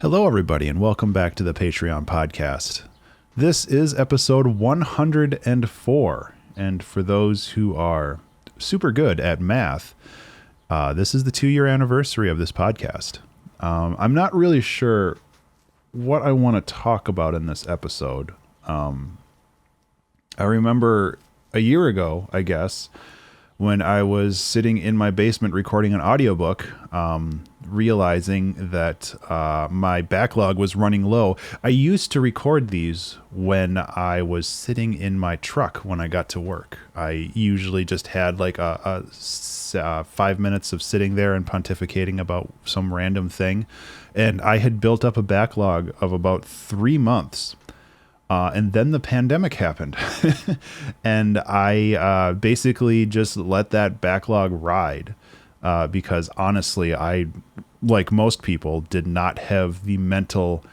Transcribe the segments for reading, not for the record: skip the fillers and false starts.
Hello, everybody, and welcome back to the Patreon podcast. This is episode 104, and for those who are super good at math, this is the 2-year anniversary of this podcast. I'm not really sure what I want to talk about in this episode. I remember a year ago, I guess, when I was sitting in my basement recording an audiobook, realizing that my backlog was running low. I used to record these when I was sitting in my truck when I got to work. I usually just had like 5 minutes of sitting there and pontificating about some random thing. And I had built up a backlog of about 3 months. And then the pandemic happened. And I basically just let that backlog ride because honestly, I, like most people, did not have the mental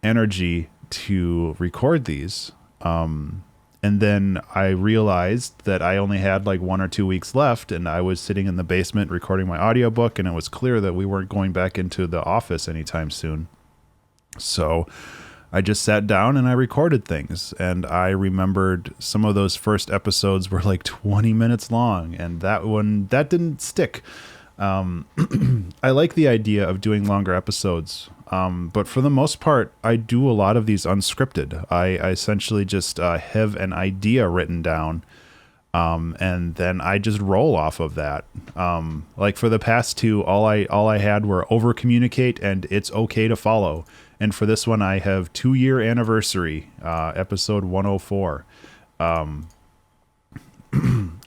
energy to record these. And then I realized that I only had like 1 or 2 weeks left, and I was sitting in the basement recording my audiobook, and it was clear that we weren't going back into the office anytime soon. So I just sat down and I recorded things, and I remembered some of those first episodes were like 20 minutes long, and that didn't stick. I like the idea of doing longer episodes, but for the most part, I do a lot of these unscripted. I essentially just have an idea written down, and then I just roll off of that. Like for the past 2, all I had were over communicate and it's okay to follow. And for this one, I have 2-year anniversary, episode 104.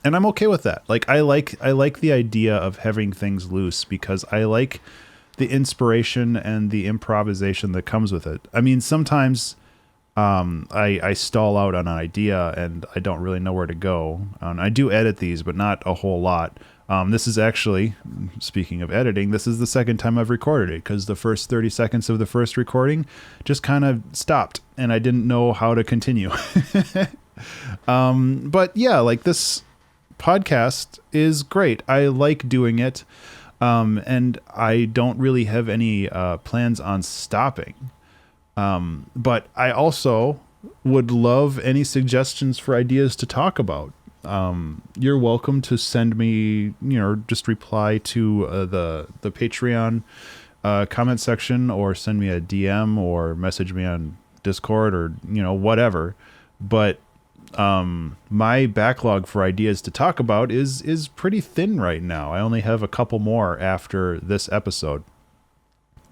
And I'm okay with that. Like I like the idea of having things loose because I like the inspiration and the improvisation that comes with it. I mean, sometimes I stall out on an idea and I don't really know where to go. I do edit these, but not a whole lot. This is actually, speaking of editing, this is the second time I've recorded it because the first 30 seconds of the first recording just kind of stopped and I didn't know how to continue. But yeah, like this podcast is great. I like doing it. And I don't really have any plans on stopping. But I also would love any suggestions for ideas to talk about. You're welcome to send me, just reply to the Patreon comment section, or send me a DM or message me on Discord or, whatever. But my backlog for ideas to talk about is pretty thin right now. I only have a couple more after this episode.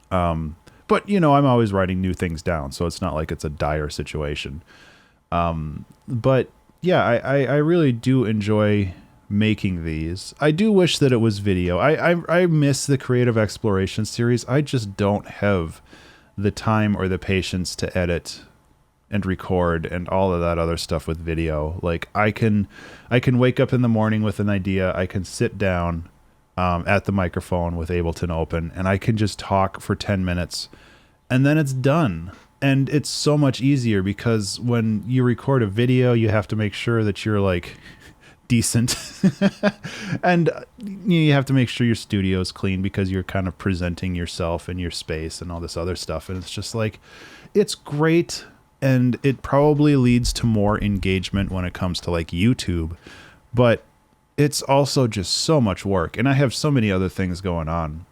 But, I'm always writing new things down, so it's not like it's a dire situation. But yeah, I really do enjoy making these. I do wish that it was video. I miss the Creative Exploration series. I just don't have the time or the patience to edit and record and all of that other stuff with video. Like I can wake up in the morning with an idea. I can sit down at the microphone with Ableton open, and I can just talk for 10 minutes and then it's done. And it's so much easier because when you record a video, you have to make sure that you're like decent and you have to make sure your studio is clean because you're kind of presenting yourself and your space and all this other stuff. And it's just like, it's great. And it probably leads to more engagement when it comes to like YouTube, but it's also just so much work. And I have so many other things going on.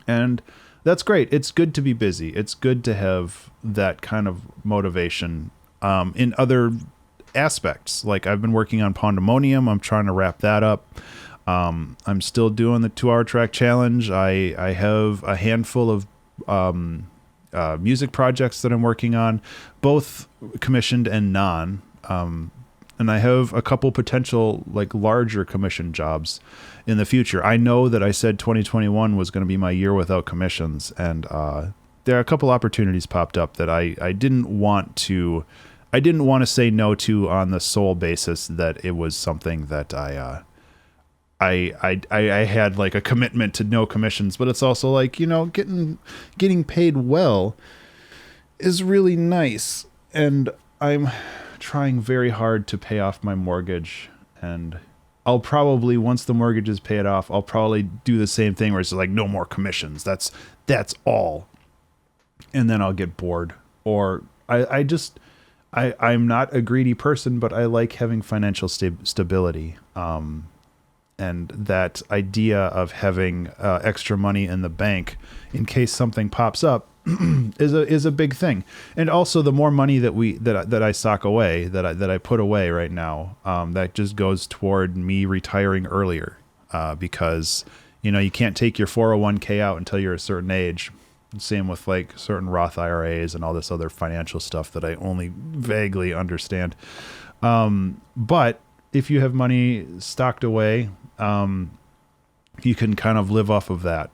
And that's great. It's good to be busy. It's good to have that kind of motivation in other aspects. Like I've been working on Pandemonium. I'm trying to wrap that up. I'm still doing the 2-hour track challenge. I have a handful of music projects that I'm working on, both commissioned and non. And I have a couple potential like larger commission jobs in the future. I know that I said 2021 was going to be my year without commissions, and there are a couple opportunities popped up that I didn't want to say no to on the sole basis that it was something that I had like a commitment to no commissions, but it's also like, getting paid well is really nice. And I'm trying very hard to pay off my mortgage, and I'll probably, once the mortgage is paid off, I'll probably do the same thing where it's like no more commissions. That's all. and then I'll get bored. Or I'm not a greedy person, but I like having financial stability. And that idea of having extra money in the bank in case something pops up is a big thing. And also, the more money that I sock away, that I put away right now, that just goes toward me retiring earlier, because you can't take your 401k out until you're a certain age. Same with like certain Roth IRAs and all this other financial stuff that I only vaguely understand. But if you have money stocked away, you can kind of live off of that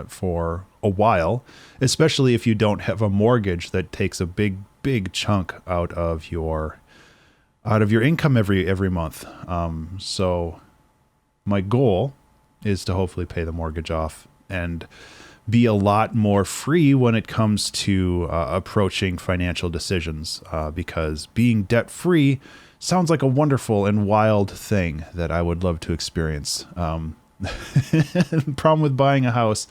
for a while, especially if you don't have a mortgage that takes a big chunk out of your income every month. So my goal is to hopefully pay the mortgage off and be a lot more free when it comes to approaching financial decisions, because being debt free sounds like a wonderful and wild thing that I would love to experience. The problem with buying a house,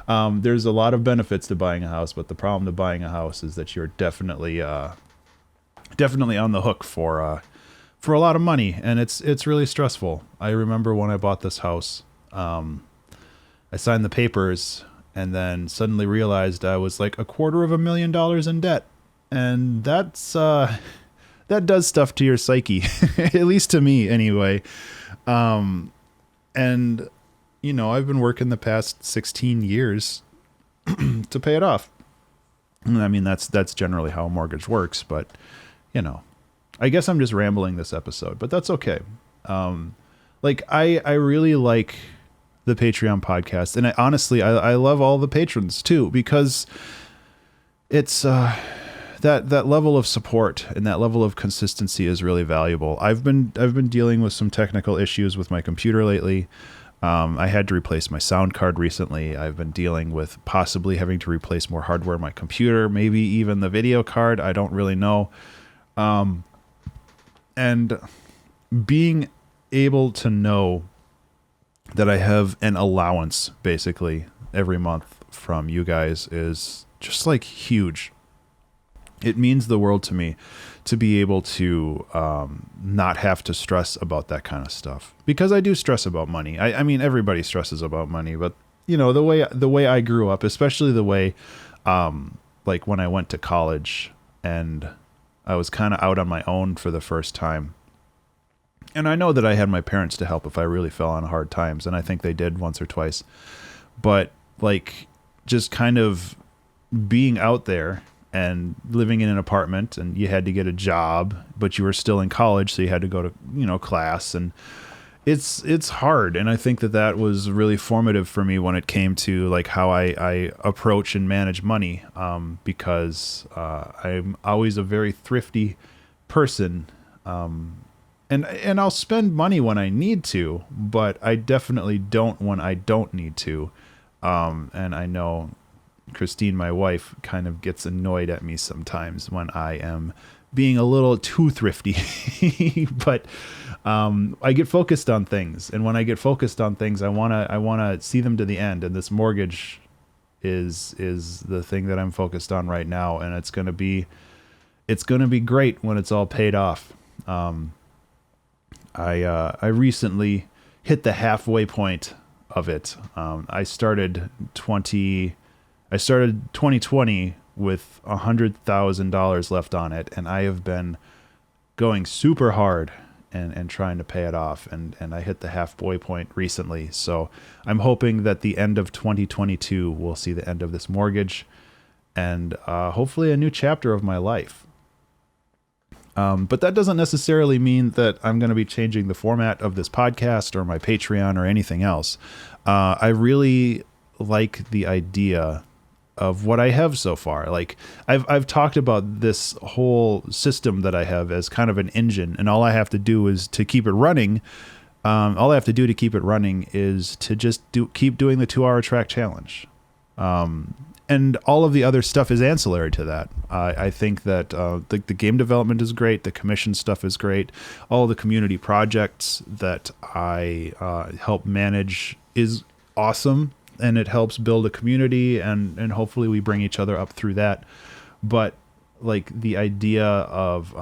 there's a lot of benefits to buying a house, but the problem to buying a house is that you're definitely on the hook for a lot of money, and it's really stressful. I remember when I bought this house, I signed the papers and then suddenly realized I was like $250,000 in debt, and that does stuff to your psyche, at least to me anyway. And I've been working the past 16 years to pay it off. I mean, that's generally how a mortgage works, but I guess I'm just rambling this episode, but that's okay. I really like the Patreon podcast, and I love all the patrons too, because it's that level of support and that level of consistency is really valuable. I've been dealing with some technical issues with my computer lately. I had to replace my sound card recently. I've been dealing with possibly having to replace more hardware in my computer, maybe even the video card. I don't really know. And being able to know that I have an allowance basically every month from you guys is just like huge. It means the world to me to be able to not have to stress about that kind of stuff, because I do stress about money. I mean, everybody stresses about money, but the way I grew up, especially the way like when I went to college and I was kind of out on my own for the first time. And I know that I had my parents to help if I really fell on hard times, and I think they did once or twice. But like just kind of being out there and living in an apartment, and you had to get a job, but you were still in college, so you had to go to class, and it's hard. And I think that was really formative for me when it came to like how I approach and manage money, because I'm always a very thrifty person. And I'll spend money when I need to, but I definitely don't when I don't need to. And I know Christine, my wife, kind of gets annoyed at me sometimes when I am being a little too thrifty. But I get focused on things, and when I get focused on things, I wanna see them to the end. And this mortgage is the thing that I'm focused on right now, and it's gonna be great when it's all paid off. I recently hit the halfway point of it. I started 2020 with $100,000 left on it, and I have been going super hard and trying to pay it off, and I hit the halfway point recently. So I'm hoping that the end of 2022 will see the end of this mortgage, and hopefully a new chapter of my life. But that doesn't necessarily mean that I'm going to be changing the format of this podcast or my Patreon or anything else. I really like the idea of what I have so far. Like I've talked about this whole system that I have as kind of an engine, and all I have to do is to keep it running. All I have to do to keep it running is to just keep doing the 2-hour track challenge. And all of the other stuff is ancillary to that. I think that the game development is great. The commission stuff is great. All the community projects that I help manage is awesome. and it helps build a community, and hopefully we bring each other up through that. But like the idea of,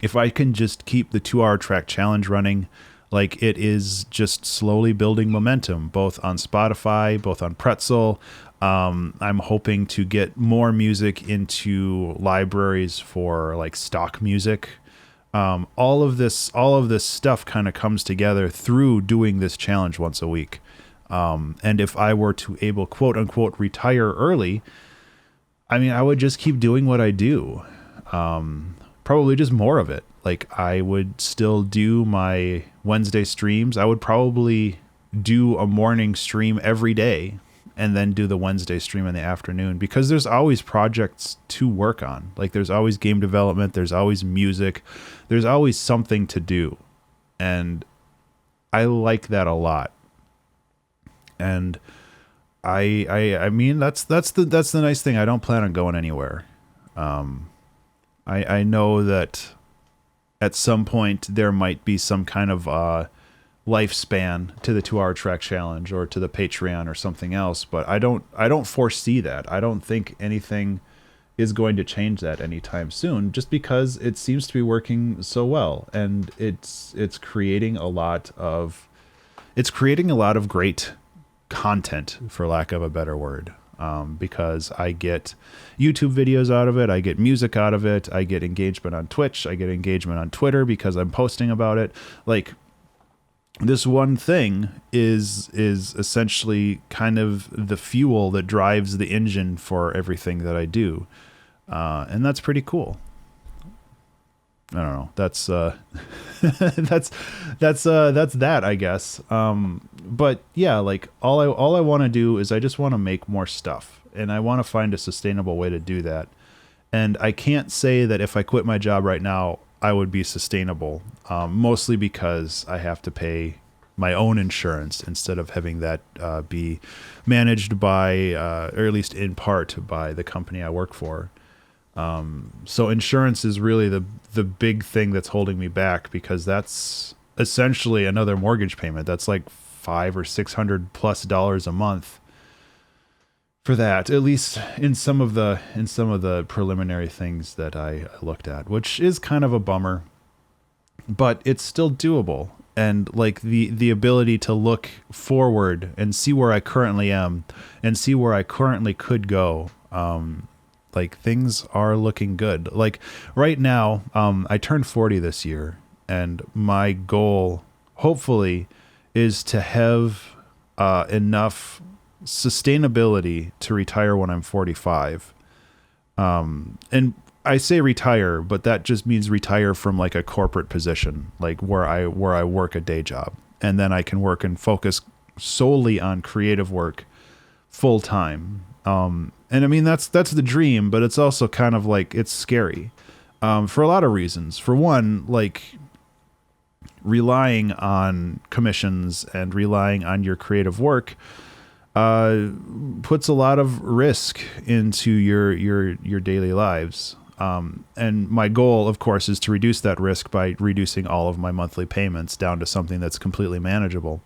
if I can just keep the 2-hour track challenge running, like it is just slowly building momentum, both on Spotify, both on Pretzel. I'm hoping to get more music into libraries for like stock music. All of this stuff kind of comes together through doing this challenge once a week. And if I were to able, quote unquote, retire early, I mean, I would just keep doing what I do. Probably just more of it. Like I would still do my Wednesday streams. I would probably do a morning stream every day and then do the Wednesday stream in the afternoon, because there's always projects to work on. Like there's always game development. There's always music. There's always something to do. And I like that a lot. And I mean, that's the nice thing. I don't plan on going anywhere. I know that at some point there might be some kind of lifespan to the 2-hour track challenge or to the Patreon or something else, but I don't foresee that. I don't think anything is going to change that anytime soon, just because it seems to be working so well, and it's creating a lot of great content, for lack of a better word. Because I get YouTube videos out of it, I get music out of it, I get engagement on Twitch, I get engagement on Twitter because I'm posting about it. Like this one thing is essentially kind of the fuel that drives the engine for everything that I do. And that's pretty cool. I don't know. That's that's that, I guess. But yeah, like all I want to do is I just want to make more stuff, and I want to find a sustainable way to do that. And I can't say that if I quit my job right now, I would be sustainable. Mostly because I have to pay my own insurance instead of having that be managed by, or at least in part by the company I work for. So insurance is really the big thing that's holding me back, because that's essentially another mortgage payment. That's like $500 or $600+ a month for that, at least in some of the preliminary things that I looked at, which is kind of a bummer, but it's still doable. And like the ability to look forward and see where I currently am and see where I currently could go. Like things are looking good. Like right now, I turned 40 this year, and my goal, hopefully, is to have enough sustainability to retire when I'm 45. And I say retire, but that just means retire from like a corporate position, like where I work a day job, and then I can work and focus solely on creative work full time. And I mean, that's the dream, but it's also kind of like, it's scary, for a lot of reasons. For one, like relying on commissions and relying on your creative work, puts a lot of risk into your daily lives. And my goal, of course, is to reduce that risk by reducing all of my monthly payments down to something that's completely manageable.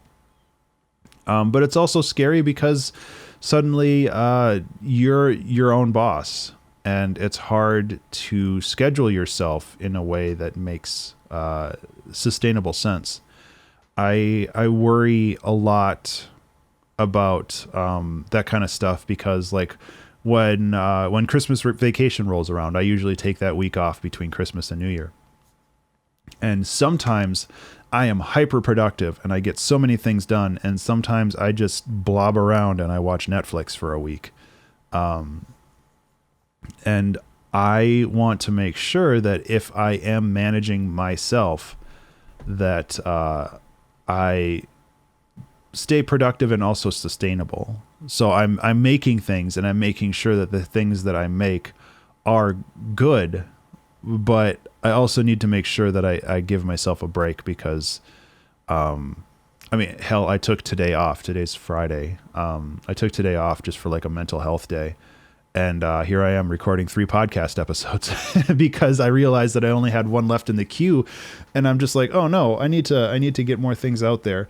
But it's also scary because suddenly you're your own boss, and it's hard to schedule yourself in a way that makes sustainable sense. I worry a lot about that kind of stuff, because like when Christmas vacation rolls around, I usually take that week off between Christmas and New Year. And sometimes I am hyper productive and I get so many things done, and sometimes I just blob around and I watch Netflix for a week. And I want to make sure that if I am managing myself, that I stay productive and also sustainable. So I'm making things, and I'm making sure that the things that I make are good, but I also need to make sure that I give myself a break, because, I mean, hell, I took today off. Today's Friday. I took today off just for like a mental health day. And here I am recording 3 podcast episodes because I realized that I only had one left in the queue, and I'm just like, oh no, I need to get more things out there.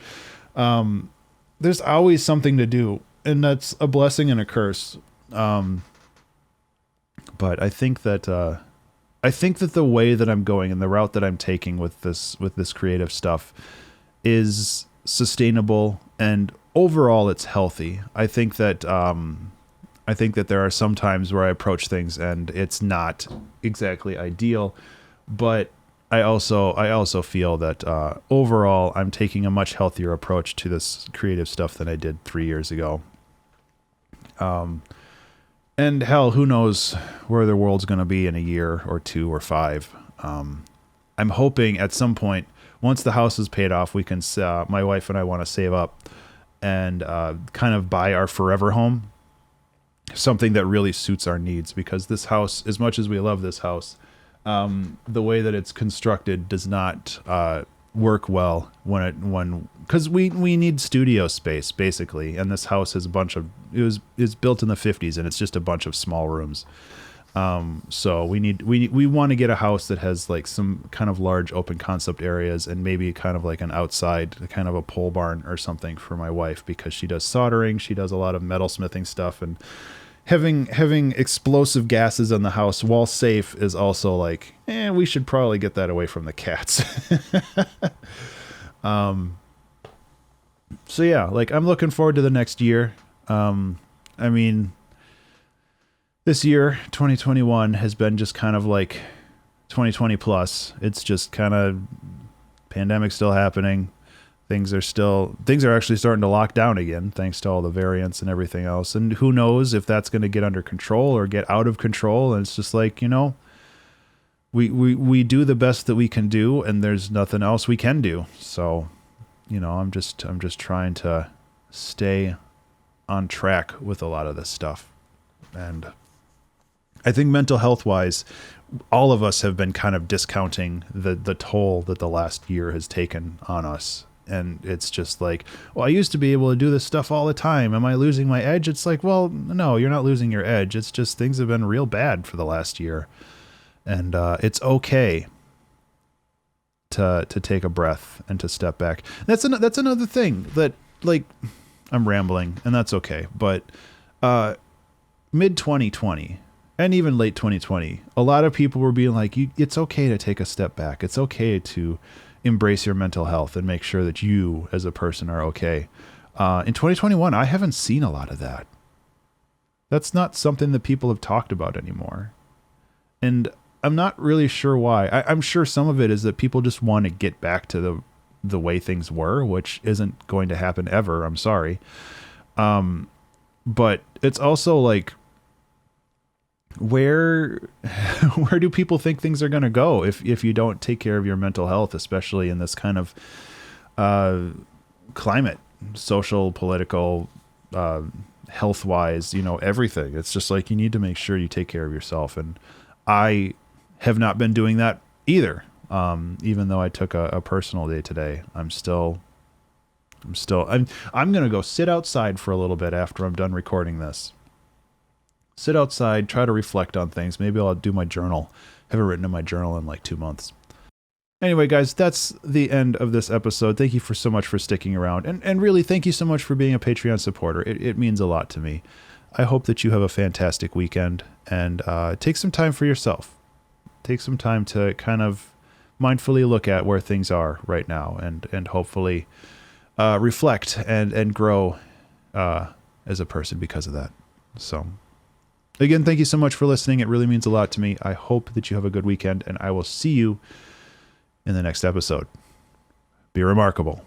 there's always something to do, and that's a blessing and a curse. But I think that the way that I'm going and the route that I'm taking with this creative stuff is sustainable, and overall it's healthy. I think that there are some times where I approach things and it's not exactly ideal, but I also feel that overall I'm taking a much healthier approach to this creative stuff than I did 3 years ago. And hell, who knows where the world's going to be in a year or 2 or 5. I'm hoping at some point, once the house is paid off, we can, my wife and I want to save up and kind of buy our forever home, something that really suits our needs, because this house, as much as we love this house, the way that it's constructed does not work well because we need studio space basically, and this house has it's built in the 50s and it's just a bunch of small rooms. So we want to get a house that has like some kind of large open concept areas, and maybe kind of like an outside, kind of a pole barn or something for my wife, because she does soldering, she does a lot of metalsmithing stuff, and having explosive gases in the house, while safe, is also like, we should probably get that away from the cats. So yeah, like I'm looking forward to the next year. I mean, this year, 2021, has been just kind of like 2020 plus. It's just kind of pandemic still happening. Things are actually starting to lock down again, thanks to all the variants and everything else. And who knows if that's going to get under control or get out of control. And it's just like, we do the best that we can do, and there's nothing else we can do. So, I'm just trying to stay on track with a lot of this stuff. And I think mental health wise, all of us have been kind of discounting the toll that the last year has taken on us. And it's just like, well, I used to be able to do this stuff all the time. Am I losing my edge? It's like, well, no, you're not losing your edge. It's just things have been real bad for the last year. And it's okay to take a breath and to step back. That's another thing that, like, I'm rambling, and that's okay. But mid 2020 and even late 2020, a lot of people were being like, it's okay to take a step back. It's okay to embrace your mental health and make sure that you as a person are okay. In 2021, I haven't seen a lot of that. That's not something that people have talked about anymore. And I'm not really sure why. I'm sure some of it is that people just want to get back to the way things were, which isn't going to happen ever. I'm sorry. But it's also like, where do people think things are going to go if you don't take care of your mental health, especially in this kind of climate, social, political, health-wise, everything. It's just like, you need to make sure you take care of yourself. And I have not been doing that either. Even though I took a personal day today, I'm going to go sit outside for a little bit after I'm done recording this. Sit outside, try to reflect on things. Maybe I'll do my journal. Haven't written in my journal in like 2 months. Anyway, guys, that's the end of this episode. Thank you so much for sticking around. And really, thank you so much for being a Patreon supporter. It means a lot to me. I hope that you have a fantastic weekend, and take some time for yourself. Take some time to kind of mindfully look at where things are right now, and hopefully reflect and grow as a person because of that. So, again, thank you so much for listening. It really means a lot to me. I hope that you have a good weekend, and I will see you in the next episode. Be remarkable.